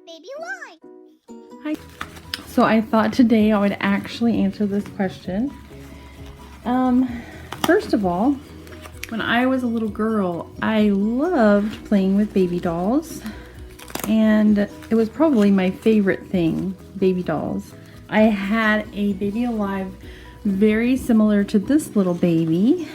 baby alive? Hi. So I thought today I would actually answer this question. First of all, when I was a little girl, I loved playing with baby dolls, and it was probably my favorite thing, baby dolls. I had a baby alive very similar to this little baby,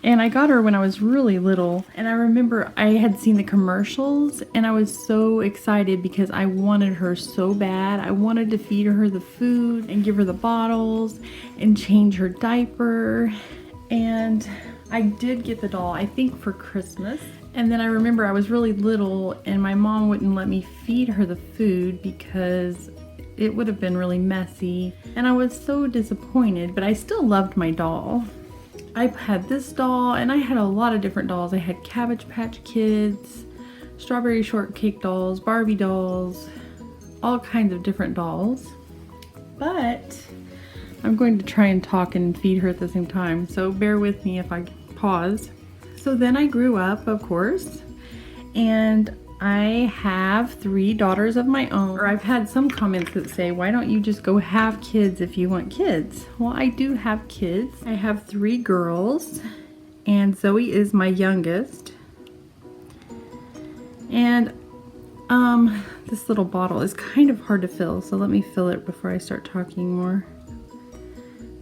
and I got her when I was really little, and I remember I had seen the commercials and I was so excited because I wanted her so bad. I wanted to feed her the food and give her the bottles and change her diaper, and I did get the doll, I think for Christmas. And then I remember I was really little and my mom wouldn't let me feed her the food because it would have been really messy, and I was so disappointed, but I still loved my doll. I had this doll, and I had a lot of different dolls. I had Cabbage Patch Kids, Strawberry Shortcake dolls, Barbie dolls, all kinds of different dolls. But I'm going to try and talk and feed her at the same time, so bear with me if I pause. So then I grew up, of course, and I have 3 daughters of my own. Or I've had some comments that say, why don't you just go have kids if you want kids? Well, I do have kids. I have 3 girls, and Zoe is my youngest. And this little bottle is kind of hard to fill, so let me fill it before I start talking more.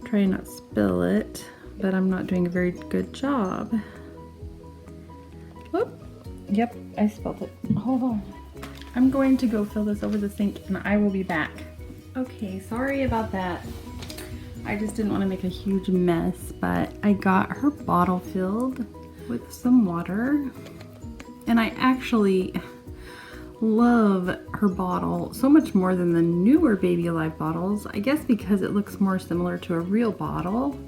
Try not to spill it, but I'm not doing a very good job. Whoop. Yep, I spilled it. Hold on. I'm going to go fill this over the sink and I will be back. Okay, sorry about that. I just didn't want to make a huge mess, but I got her bottle filled with some water. And I actually love her bottle so much more than the newer Baby Alive bottles. I guess because it looks more similar to a real bottle.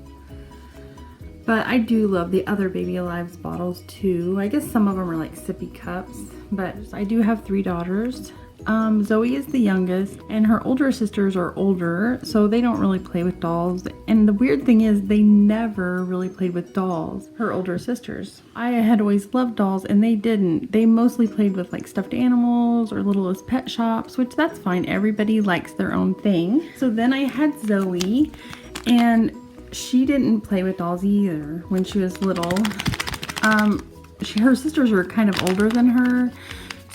But I do love the other Baby Alive's bottles too. I guess some of them are like sippy cups, but I do have 3 daughters. Zoe is the youngest, and her older sisters are older, so they don't really play with dolls. And the weird thing is they never really played with dolls, her older sisters. I had always loved dolls and they didn't. They mostly played with like stuffed animals or littlest pet shops, which that's fine. Everybody likes their own thing. So then I had Zoe, and she didn't play with dolls either when she was little. Her sisters were kind of older than her,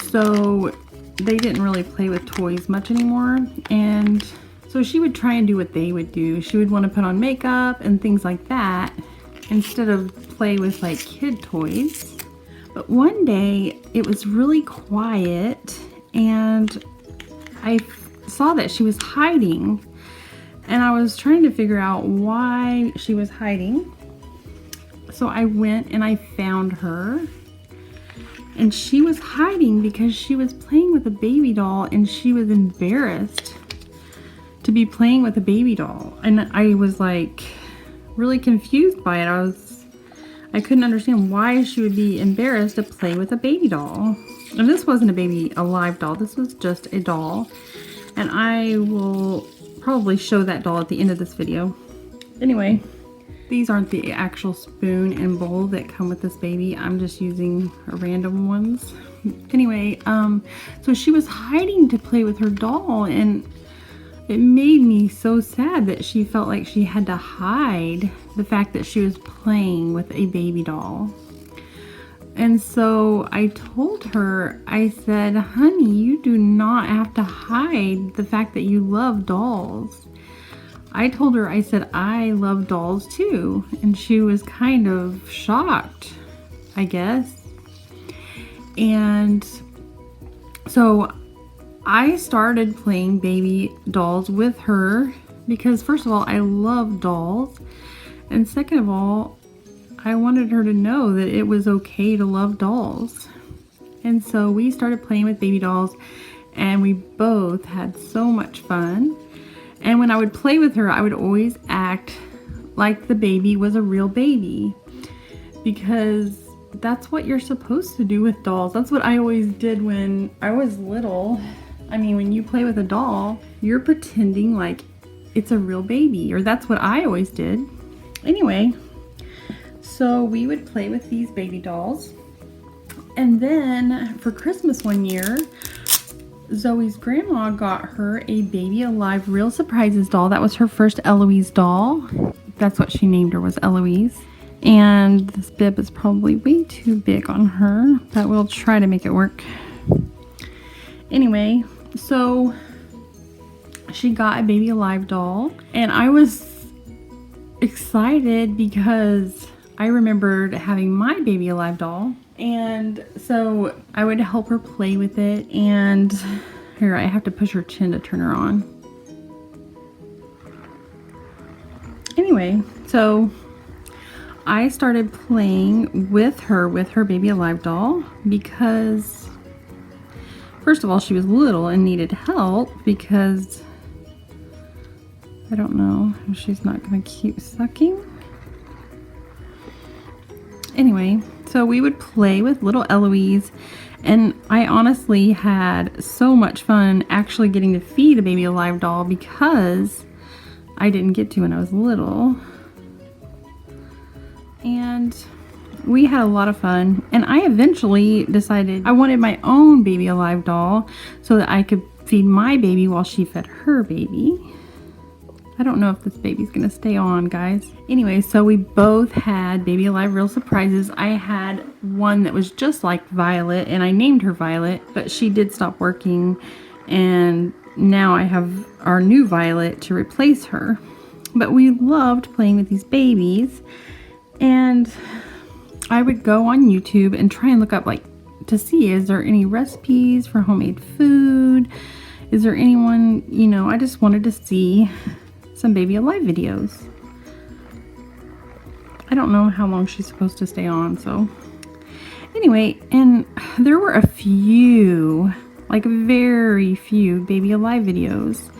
so they didn't really play with toys much anymore. And so she would try and do what they would do. She would want to put on makeup and things like that instead of play with like kid toys. But one day it was really quiet and I saw that she was hiding. And I was trying to figure out why she was hiding. So I went and I found her. And she was hiding because she was playing with a baby doll and she was embarrassed to be playing with a baby doll. And I was like really confused by it. I couldn't understand why she would be embarrassed to play with a baby doll. And this wasn't a Baby Alive doll. This was just a doll. And I will probably show that doll at the end of this video. Anyway, these aren't the actual spoon and bowl that come with this baby. I'm just using random ones. Anyway, so she was hiding to play with her doll, and it made me so sad that she felt like she had to hide the fact that she was playing with a baby doll. And so I told her, I said, honey, you do not have to hide the fact that you love dolls. I told her, I said, I love dolls too. And she was kind of shocked, I guess. And so I started playing baby dolls with her because first of all, I love dolls. And second of all, I wanted her to know that it was okay to love dolls. And so we started playing with baby dolls and we both had so much fun. And when I would play with her, I would always act like the baby was a real baby because that's what you're supposed to do with dolls. That's what I always did when I was little. I mean, when you play with a doll, you're pretending like it's a real baby, or that's what I always did. Anyway, so we would play with these baby dolls. And then for Christmas one year, Zoe's grandma got her a Baby Alive Real Surprises doll. That was her first Eloise doll. That's what she named her, was Eloise. And this bib is probably way too big on her, but we'll try to make it work. Anyway, so she got a Baby Alive doll, and I was excited because I remembered having my Baby Alive doll, and so I would help her play with it. And here, I have to push her chin to turn her on. Anyway, so I started playing with her Baby Alive doll because, first of all, she was little and needed help because I don't know if she's not going to keep sucking. Anyway, so we would play with little Eloise, and I honestly had so much fun actually getting to feed a Baby Alive doll because I didn't get to when I was little. And we had a lot of fun, and I eventually decided I wanted my own Baby Alive doll so that I could feed my baby while she fed her baby. I don't know if this baby's gonna stay on, guys. Anyway, so we both had Baby Alive Real Surprises. I had one that was just like Violet, and I named her Violet, but she did stop working, and now I have our new Violet to replace her. But we loved playing with these babies, and I would go on YouTube and try and look up, like, to see, is there any recipes for homemade food? Is there anyone, you know, I just wanted to see some Baby Alive videos. I don't know how long she's supposed to stay on, so anyway, and there were a few, like very few Baby Alive videos,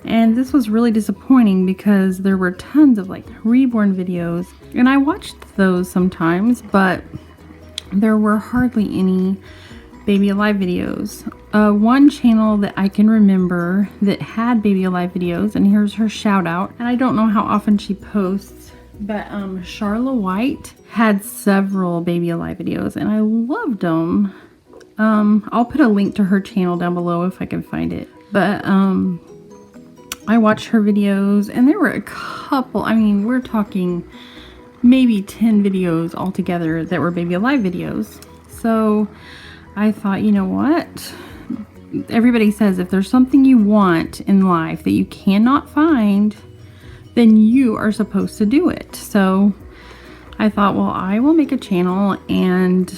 and this was really disappointing because there were tons of like reborn videos, and I watched those sometimes, but there were hardly any Baby Alive videos. One channel that I can remember that had Baby Alive videos, and here's her shout out, and I don't know how often she posts, but Charla White had several Baby Alive videos, and I loved them. I'll put a link to her channel down below if I can find it, but I watched her videos, and there were a couple, I mean, we're talking maybe 10 videos altogether that were Baby Alive videos. So I thought, you know what? Everybody says if there's something you want in life that you cannot find, then you are supposed to do it. So I thought, well, I will make a channel and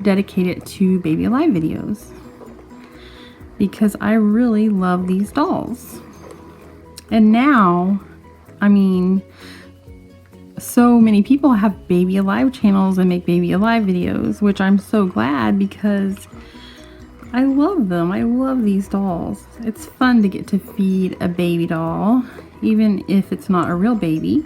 dedicate it to Baby Alive videos because I really love these dolls. And now, I mean, so many people have Baby Alive channels and make Baby Alive videos, which I'm so glad because I love them. I love these dolls. It's fun to get to feed a baby doll, even if it's not a real baby.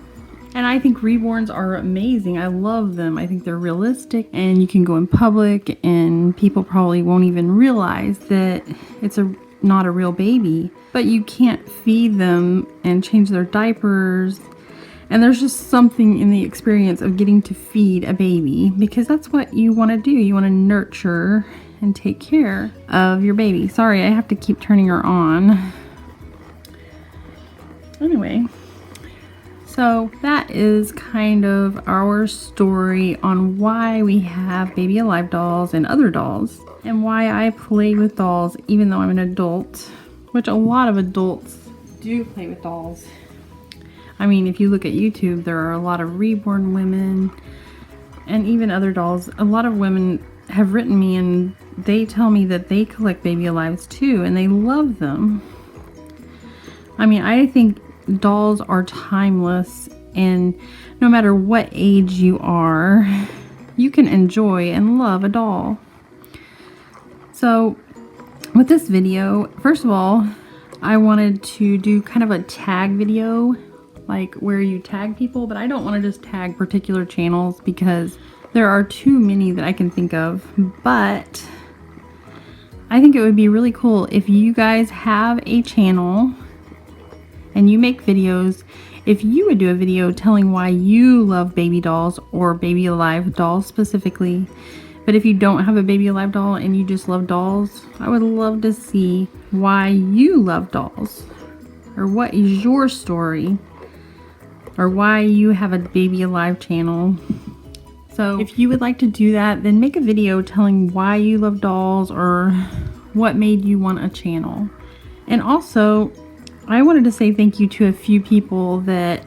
And I think reborns are amazing. I love them. I think they're realistic, and you can go in public and people probably won't even realize that it's not a real baby, but you can't feed them and change their diapers. And there's just something in the experience of getting to feed a baby, because that's what you want to do. You want to nurture and take care of your baby. Sorry, I have to keep turning her on. Anyway, so that is kind of our story on why we have Baby Alive dolls and other dolls, and why I play with dolls even though I'm an adult, which a lot of adults do play with dolls. I mean, if you look at YouTube, there are a lot of reborn women and even other dolls. A lot of women have written me and they tell me that they collect Baby Alives too, and they love them. I mean, I think dolls are timeless, and no matter what age you are, you can enjoy and love a doll. So with this video, first of all, I wanted to do kind of a tag video, like where you tag people, but I don't want to just tag particular channels because there are too many that I can think of. But I think it would be really cool if you guys have a channel and you make videos, if you would do a video telling why you love baby dolls or Baby Alive dolls specifically, But if you don't have a Baby Alive doll and you just love dolls, I would love to see why you love dolls, or what is your story, or why you have a Baby Alive channel. So if you would like to do that, then make a video telling why you love dolls or what made you want a channel. And also, I wanted to say thank you to a few people that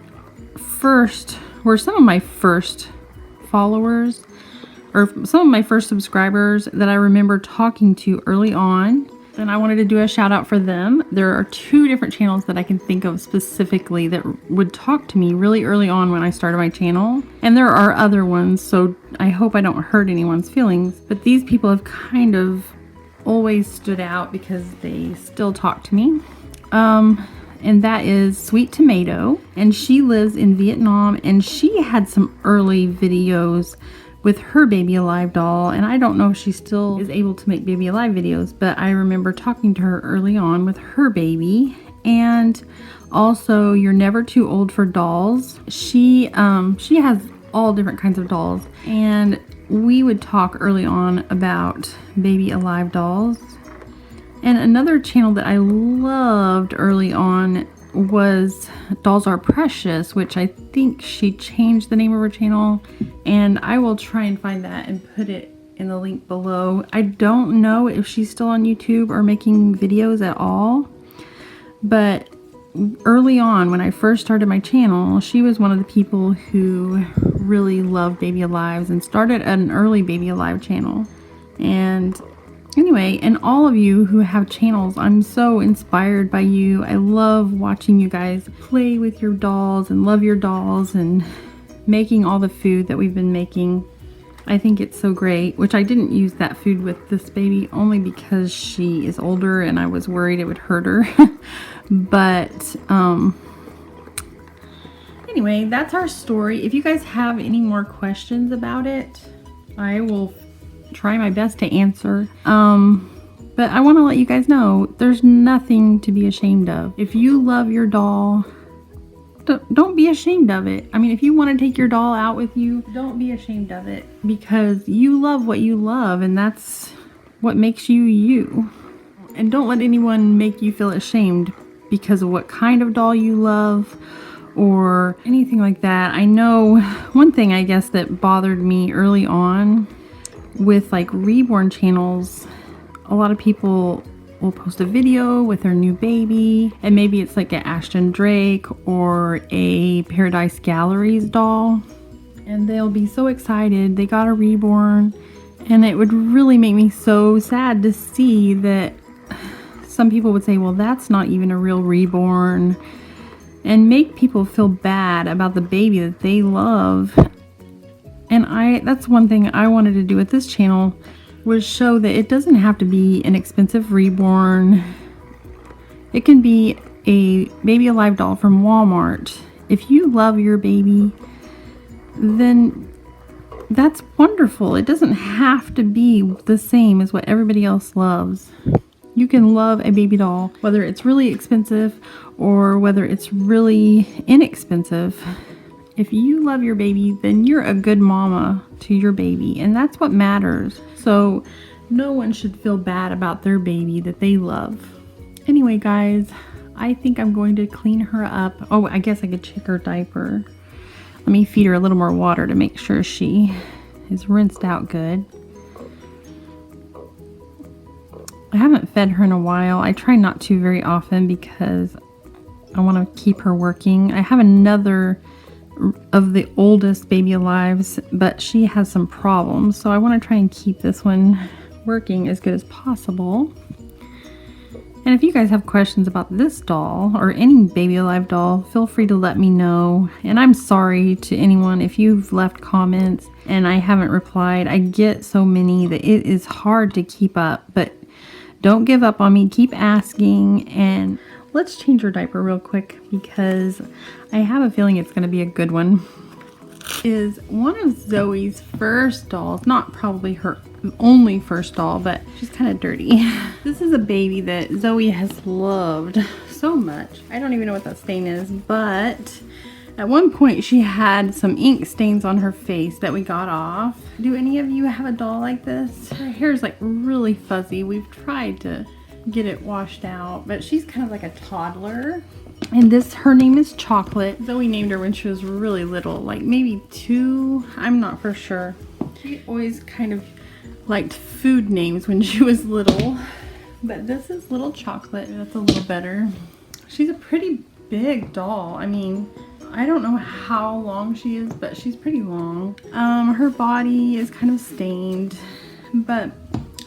first were some of my first followers, or some of my first subscribers that I remember talking to early on. And I wanted to do a shout out for them. There are 2 different channels that I can think of specifically that would talk to me really early on when I started my channel. And there are other ones, so I hope I don't hurt anyone's feelings. But these people have kind of always stood out because they still talk to me. And that is Sweet Tomato. And she lives in Vietnam, and she had some early videos with her Baby Alive doll, and I don't know if she still is able to make Baby Alive videos, but I remember talking to her early on with her baby. And also You're Never Too Old for Dolls. She has all different kinds of dolls, and we would talk early on about Baby Alive dolls. And another channel that I loved early on was Dolls Are Precious, which I think she changed the name of her channel, and I will try and find that and put it in the link below. I don't know if she's still on YouTube or making videos at all, but early on when I first started my channel, she was one of the people who really loved Baby Alives and started an early Baby Alive channel. And anyway, and all of you who have channels, I'm so inspired by you. I love watching you guys play with your dolls and love your dolls and making all the food that we've been making. I think it's so great, which I didn't use that food with this baby only because she is older and I was worried it would hurt her. But anyway, that's our story. If you guys have any more questions about it, I will try my best to answer. But I want to let you guys know there's nothing to be ashamed of. If you love your doll, don't be ashamed of it. I mean, if you want to take your doll out with you, don't be ashamed of it, because you love what you love, and that's what makes you you. And don't let anyone make you feel ashamed because of what kind of doll you love or anything like that. I know one thing, I guess, that bothered me early on with like reborn channels, a lot of people will post a video with their new baby, and maybe it's like an Ashton Drake or a Paradise Galleries doll, and they'll be so excited they got a reborn. And it would really make me so sad to see that some people would say, well, that's not even a real reborn, and make people feel bad about the baby that they love. And that's one thing I wanted to do with this channel, was show that it doesn't have to be an expensive reborn. It can be a Baby Alive doll from Walmart. If you love your baby, then that's wonderful. It doesn't have to be the same as what everybody else loves. You can love a baby doll, whether it's really expensive or whether it's really inexpensive. If you love your baby, then you're a good mama to your baby, and that's what matters. So no one should feel bad about their baby that they love. Anyway, guys, I think I'm going to clean her up. Oh, I guess I could check her diaper. Let me feed her a little more water to make sure she is rinsed out good. I haven't fed her in a while. I try not to very often because I want to keep her working. I have another of the oldest Baby Alives, but she has some problems, so I want to try and keep this one working as good as possible. And if you guys have questions about this doll or any Baby Alive doll, feel free to let me know. And I'm sorry to anyone if you've left comments and I haven't replied. I get so many that it is hard to keep up, but don't give up on me. Keep asking. And let's change her diaper real quick because I have a feeling it's going to be a good one. Is one of Zoe's first dolls, not probably her only first doll, but she's kind of dirty. This is a baby that Zoe has loved so much. I don't even know what that stain is, but At one point she had some ink stains on her face that we got off. Do any of you have a doll like this? Her hair's like really fuzzy. We've tried to get it washed out, but she's kind of like a toddler. And this, her name is Chocolate. Zoe named her when she was really little, like maybe 2, I'm not for sure. She always kind of liked food names when she was little. But this is Little Chocolate. That's a little better. She's a pretty big doll. I mean, I don't know how long she is, but she's pretty long. Her body is kind of stained, but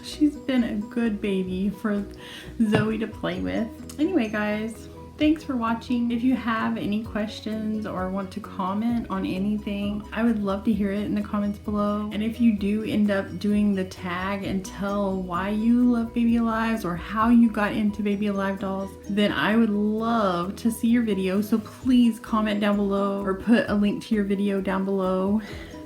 she's been a good baby for Zoe to play with. Anyway, guys, thanks for watching. If you have any questions or want to comment on anything, I would love to hear it in the comments below. And if you do end up doing the tag and tell why you love Baby Alives or how you got into Baby Alive dolls, then I would love to see your video. So please comment down below or put a link to your video down below,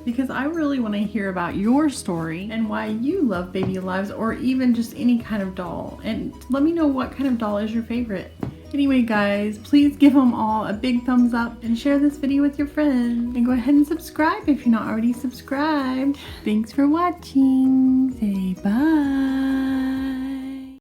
because I really want to hear about your story and why you love Baby Alives, or even just any kind of doll. And let me know what kind of doll is your favorite. Anyway, guys, please give them all a big thumbs up and share this video with your friends. And go ahead and subscribe if you're not already subscribed. Thanks for watching. Say bye.